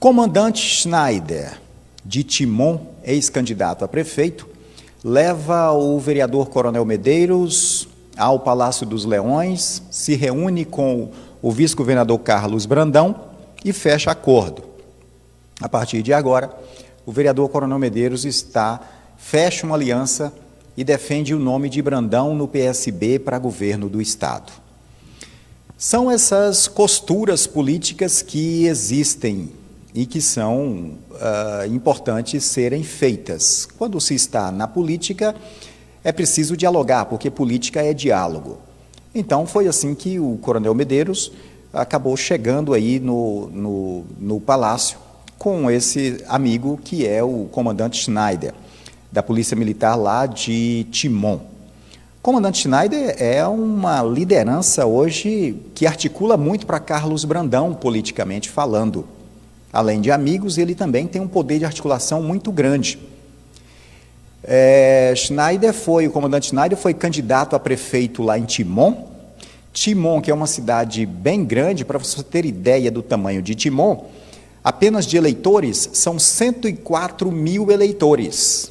Comandante Schneider, de Timon, ex-candidato a prefeito, leva o vereador Coronel Medeiros ao Palácio dos Leões, se reúne com o vice-governador Carlos Brandão e fecha acordo. A partir de agora, o vereador Coronel Medeiros fecha uma aliança e defende o nome de Brandão no PSB para governo do Estado. São essas costuras políticas que existem e que são importantes serem feitas. Quando se está na política, é preciso dialogar, porque política é diálogo. Então, foi assim que o Coronel Medeiros acabou chegando aí no Palácio com esse amigo que é o comandante Schneider, da Polícia Militar lá de Timon. O comandante Schneider é uma liderança hoje que articula muito para Carlos Brandão, politicamente falando. Além de amigos, ele também tem um poder de articulação muito grande. O comandante Schneider foi candidato a prefeito lá em Timon. Timon, que é uma cidade bem grande, para você ter ideia do tamanho de Timon, apenas de eleitores, são 104 mil eleitores.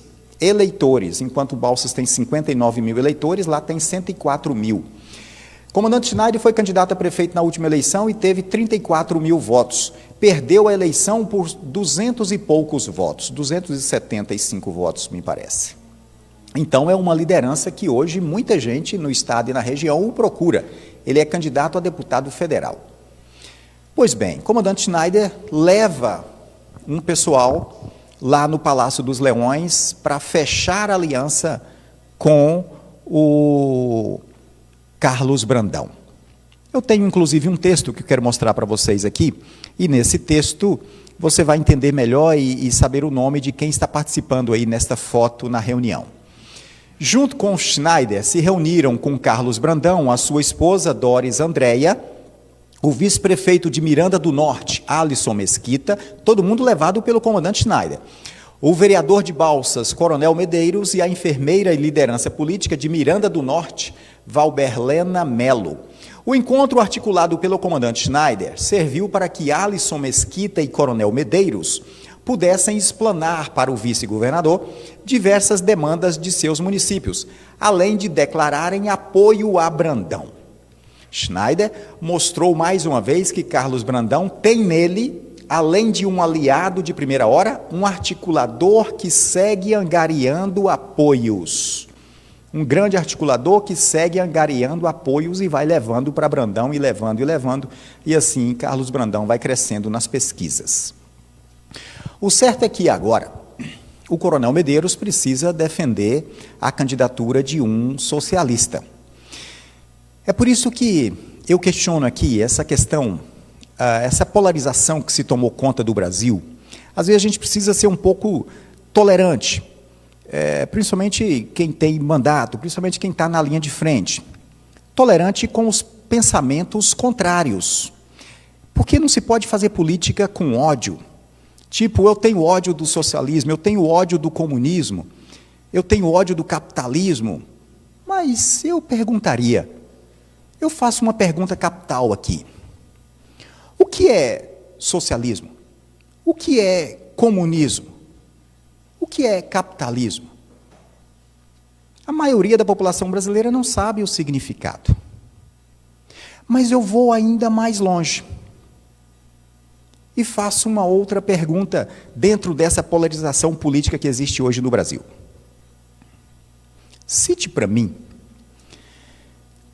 Enquanto Balsas tem 59 mil eleitores, lá tem 104 mil. Comandante Schneider foi candidato a prefeito na última eleição e teve 34 mil votos. Perdeu a eleição por 200 e poucos votos, 275 votos, me parece. Então, é uma liderança que hoje muita gente no estado e na região o procura. Ele é candidato a deputado federal. Pois bem, comandante Schneider leva um pessoal lá no Palácio dos Leões para fechar a aliança com o Carlos Brandão. Eu tenho, inclusive, um texto que eu quero mostrar para vocês aqui, e nesse texto você vai entender melhor e saber o nome de quem está participando aí nesta foto na reunião. Junto com Schneider, se reuniram com Carlos Brandão, a sua esposa, Doris Andréia, o vice-prefeito de Miranda do Norte, Alisson Mesquita, todo mundo levado pelo comandante Schneider, o vereador de Balsas, Coronel Medeiros, e a enfermeira e liderança política de Miranda do Norte, Valberlena Melo. O encontro articulado pelo comandante Schneider serviu para que Alisson Mesquita e Coronel Medeiros pudessem explanar para o vice-governador diversas demandas de seus municípios, além de declararem apoio a Brandão. Schneider mostrou mais uma vez que Carlos Brandão tem nele, além de um aliado de primeira hora, um articulador que segue angariando apoios. Um grande articulador que segue angariando apoios e vai levando para Brandão e levando, e assim Carlos Brandão vai crescendo nas pesquisas. O certo é que agora o Coronel Medeiros precisa defender a candidatura de um socialista. É por isso que eu questiono aqui essa questão, essa polarização que se tomou conta do Brasil. Às vezes a gente precisa ser um pouco tolerante, principalmente quem tem mandato, principalmente quem está na linha de frente. Tolerante com os pensamentos contrários. Porque não se pode fazer política com ódio. Tipo, eu tenho ódio do socialismo, eu tenho ódio do comunismo, eu tenho ódio do capitalismo. Mas eu perguntaria, eu faço uma pergunta capital aqui. O que é socialismo? O que é comunismo? O que é capitalismo? A maioria da população brasileira não sabe o significado. Mas eu vou ainda mais longe. E faço uma outra pergunta dentro dessa polarização política que existe hoje no Brasil. Cite para mim,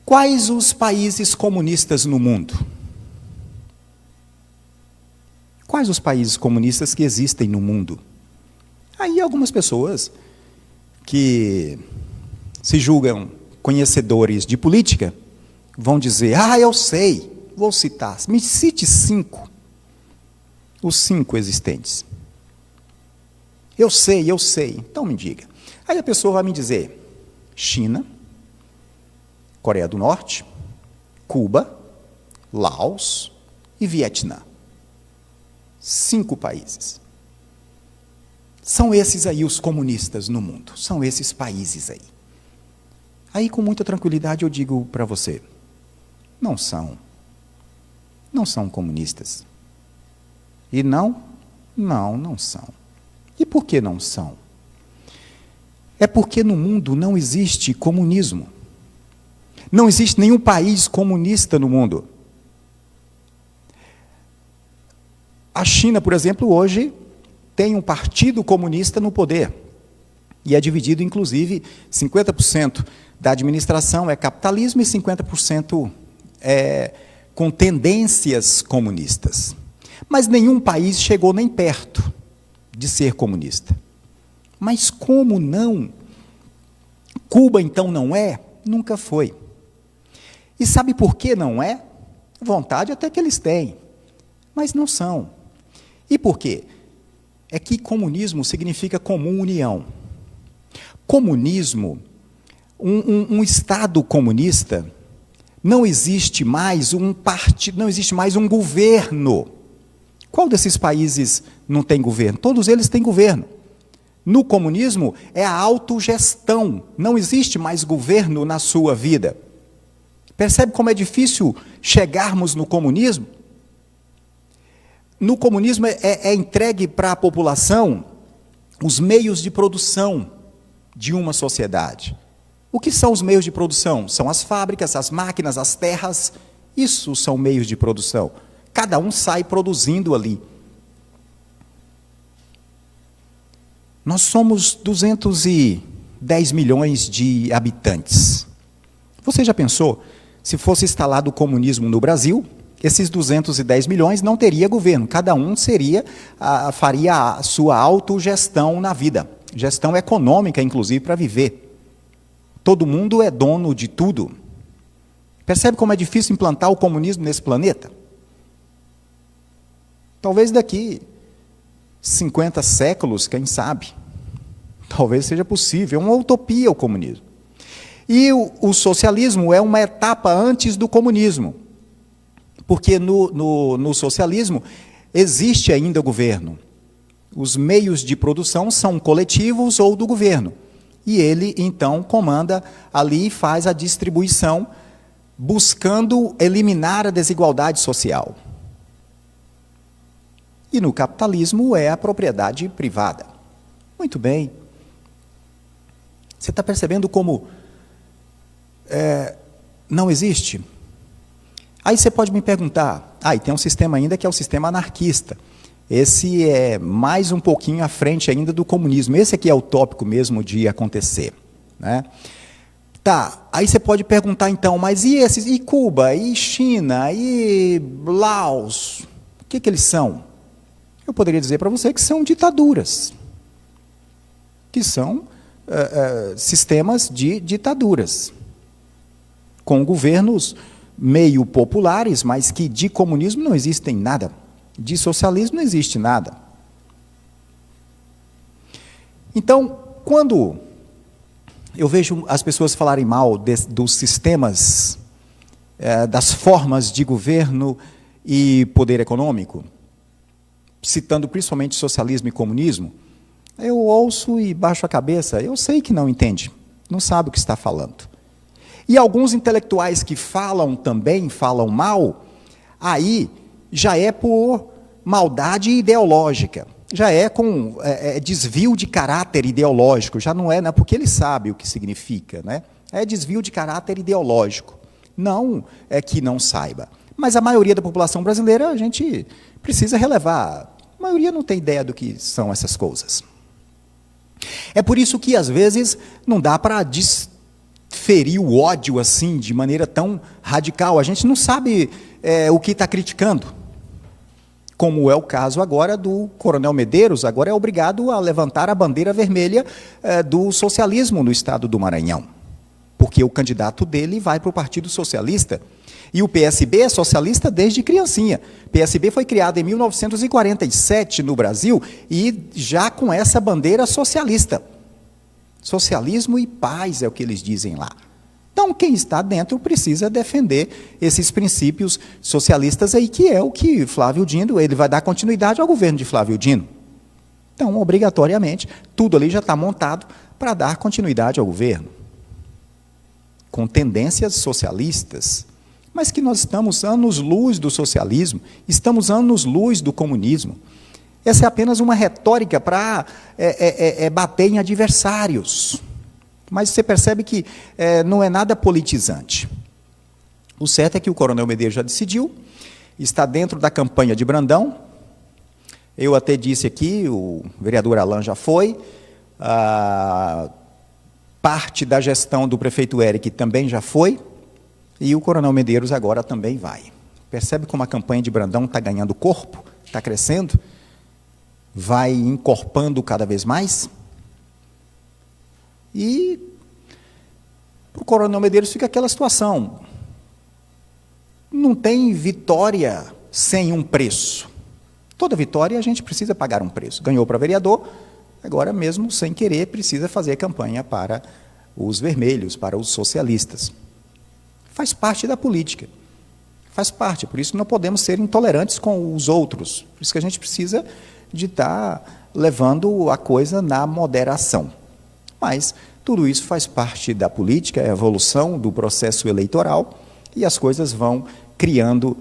quais os países comunistas no mundo? Quais os países comunistas que existem no mundo? Aí algumas pessoas que se julgam conhecedores de política vão dizer, eu sei, vou citar, me cite 5. Os 5 existentes. Eu sei, então me diga. Aí a pessoa vai me dizer, China, Coreia do Norte, Cuba, Laos e Vietnã. 5 países. São esses aí os comunistas no mundo, são esses países aí. Aí com muita tranquilidade eu digo para você, não são comunistas. E não Não, não são. E por que não são? É porque no mundo não existe comunismo. Não existe nenhum país comunista no mundo. A China, por exemplo, hoje tem um partido comunista no poder. E é dividido, inclusive, 50% da administração é capitalismo e 50% é com tendências comunistas. Mas nenhum país chegou nem perto de ser comunista. Mas como não? Cuba, então, não é? Nunca foi. E sabe por que não é? Vontade até que eles têm, mas não são. E por quê? É que comunismo significa comum união. Comunismo, um Estado comunista, não existe mais um partido, não existe mais um governo. Qual desses países não tem governo? Todos eles têm governo. No comunismo é a autogestão, não existe mais governo na sua vida. Percebe como é difícil chegarmos no comunismo? No comunismo é entregue para a população os meios de produção de uma sociedade. O que são os meios de produção? São as fábricas, as máquinas, as terras. Isso são meios de produção. Cada um sai produzindo ali. Nós somos 210 milhões de habitantes. Você já pensou, se fosse instalado o comunismo no Brasil, esses 210 milhões não teria governo, cada um faria a sua autogestão na vida, gestão econômica, inclusive, para viver. Todo mundo é dono de tudo. Percebe como é difícil implantar o comunismo nesse planeta? Talvez daqui 50 séculos, quem sabe? Talvez seja possível, é uma utopia o comunismo. E o socialismo é uma etapa antes do comunismo, porque no socialismo existe ainda o governo. Os meios de produção são coletivos ou do governo. E ele, então, comanda ali e faz a distribuição, buscando eliminar a desigualdade social. E no capitalismo é a propriedade privada. Muito bem. Você está percebendo como não existe? Aí você pode me perguntar, e tem um sistema ainda que é o sistema anarquista. Esse é mais um pouquinho à frente ainda do comunismo. Esse aqui é o tópico mesmo de acontecer, né? Tá, aí você pode perguntar então, mas e esses? E Cuba? E China? E Laos? O que eles são? Eu poderia dizer para você que são ditaduras. Que são sistemas de ditaduras. Com governos meio populares, mas que de comunismo não existem nada. De socialismo não existe nada. Então, quando eu vejo as pessoas falarem mal dos sistemas, das formas de governo e poder econômico, citando principalmente socialismo e comunismo, eu ouço e baixo a cabeça, eu sei que não entende, não sabe o que está falando. E alguns intelectuais que falam também, falam mal, aí já é por maldade ideológica, já é com desvio de caráter ideológico, já não é, né, porque ele sabe o que significa, né? É desvio de caráter ideológico, não é que não saiba. Mas a maioria da população brasileira a gente precisa relevar, a maioria não tem ideia do que são essas coisas. É por isso que, às vezes, não dá para desferir o ódio assim, de maneira tão radical. A gente não sabe o que está criticando. Como é o caso agora do Coronel Medeiros, agora é obrigado a levantar a bandeira vermelha do socialismo no estado do Maranhão. Porque o candidato dele vai para o Partido Socialista. E o PSB é socialista desde criancinha. O PSB foi criado em 1947 no Brasil e já com essa bandeira socialista. Socialismo e paz é o que eles dizem lá. Então, quem está dentro precisa defender esses princípios socialistas aí, que é o que Flávio Dino, ele vai dar continuidade ao governo de Flávio Dino. Então, obrigatoriamente, tudo ali já está montado para dar continuidade ao governo. Com tendências socialistas, mas que nós estamos anos-luz do socialismo, estamos anos-luz do comunismo. Essa é apenas uma retórica para bater em adversários. Mas você percebe que não é nada politizante. O certo é que o Coronel Medeiros já decidiu, está dentro da campanha de Brandão. Eu até disse aqui, o vereador Alan já foi, parte da gestão do prefeito Eric também já foi, e o Coronel Medeiros agora também vai. Percebe como a campanha de Brandão está ganhando corpo, está crescendo, vai encorpando cada vez mais? E para o Coronel Medeiros fica aquela situação, não tem vitória sem um preço. Toda vitória a gente precisa pagar um preço. Ganhou para vereador, agora mesmo sem querer precisa fazer campanha para os vermelhos, para os socialistas. Faz parte da política, faz parte, por isso não podemos ser intolerantes com os outros, por isso que a gente precisa de estar levando a coisa na moderação. Mas tudo isso faz parte da política, é a evolução do processo eleitoral, e as coisas vão criando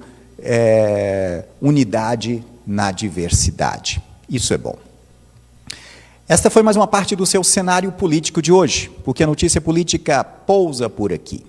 unidade na diversidade. Isso é bom. Esta foi mais uma parte do seu cenário político de hoje, porque a notícia política pousa por aqui.